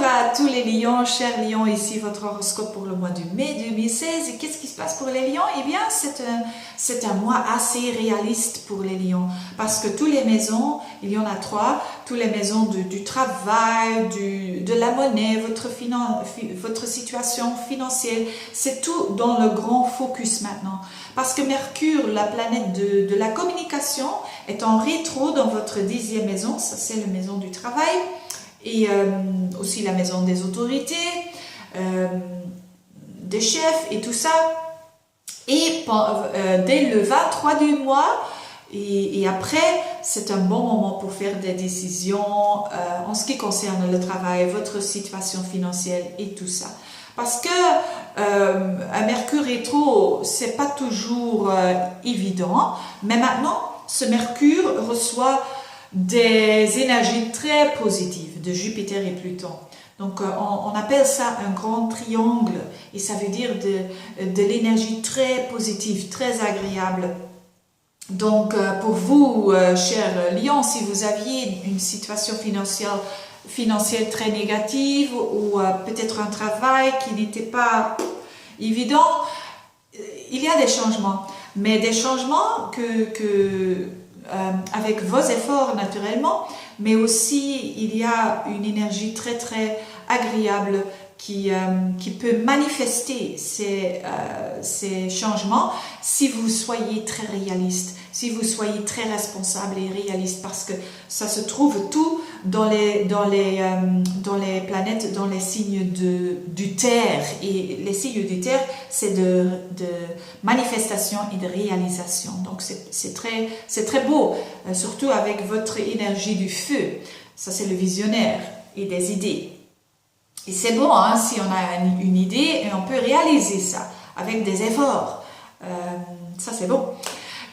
à tous les lions, chers lions, ici votre horoscope pour le mois de mai 2016. Et qu'est-ce qui se passe pour les lions? Eh bien, c'est un mois assez réaliste pour les lions. Parce que toutes les maisons, il y en a 3, toutes les maisons du travail, de la monnaie, votre situation financière, c'est tout dans le grand focus maintenant. Parce que Mercure, la planète de la communication, est en rétro dans votre 10e maison, ça c'est la maison du travail. Et aussi la maison des autorités, des chefs et tout ça. Et dès le 23 du mois, et après, c'est un bon moment pour faire des décisions en ce qui concerne le travail, votre situation financière et tout ça. Parce que un Mercure rétro, c'est pas toujours évident, mais maintenant, ce Mercure reçoit des énergies très positives de Jupiter et Pluton. Donc on appelle ça un grand triangle et ça veut dire de l'énergie très positive, très agréable. Donc pour vous, chers lions, si vous aviez une situation financière très négative ou peut-être un travail qui n'était pas évident, il y a des changements. Mais des changements avec vos efforts naturellement, mais aussi il y a une énergie très très agréable qui peut manifester ces changements si vous soyez très réaliste, si vous soyez très responsable et réaliste, parce que ça se trouve tout dans les planètes, dans les signes du terre, et les signes du terre c'est de manifestation et de réalisation, donc c'est très beau, surtout avec votre énergie du feu, ça c'est le visionnaire et des idées. Et c'est bon hein, si on a une idée et on peut réaliser ça avec des efforts. Ça c'est bon.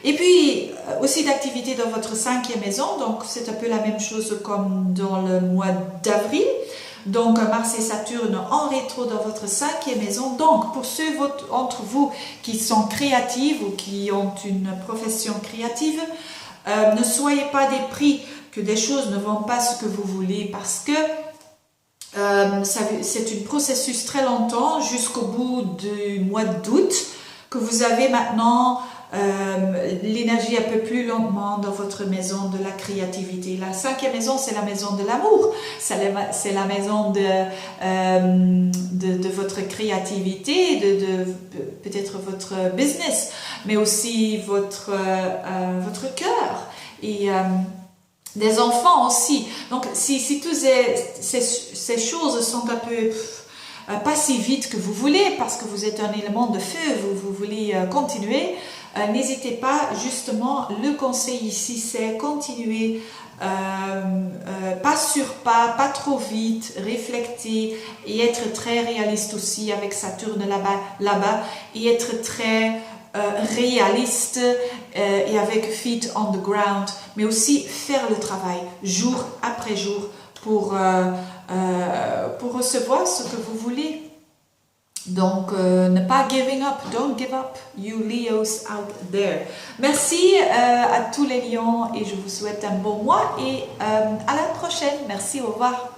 Et puis aussi d'activité dans votre 5e maison. Donc c'est un peu la même chose comme dans le mois d'avril. Donc Mars et Saturne en rétro dans votre 5e maison. Donc pour ceux d'entre vous qui sont créatifs ou qui ont une profession créative, ne soyez pas dépris que des choses ne vont pas ce que vous voulez, parce que c'est un processus très longtemps jusqu'au bout du mois d'août que vous avez maintenant l'énergie un peu plus longuement dans votre maison de la créativité. La 5e maison, c'est la maison de l'amour, c'est la maison de votre créativité, de peut-être votre business, mais aussi votre cœur et des enfants aussi. Donc si toutes ces choses sont un peu pas si vite que vous voulez, parce que vous êtes un élément de feu, vous voulez continuer, n'hésitez pas, justement, le conseil ici c'est continuer pas sur pas, pas trop vite, réfléchir et être très réaliste aussi avec Saturne là-bas et être très réaliste et avec feet on the ground, mais aussi faire le travail jour après jour pour recevoir ce que vous voulez. Donc ne pas giving up, don't give up, you Leos out there. Merci à tous les lions et je vous souhaite un bon mois et à la prochaine. Merci, au revoir.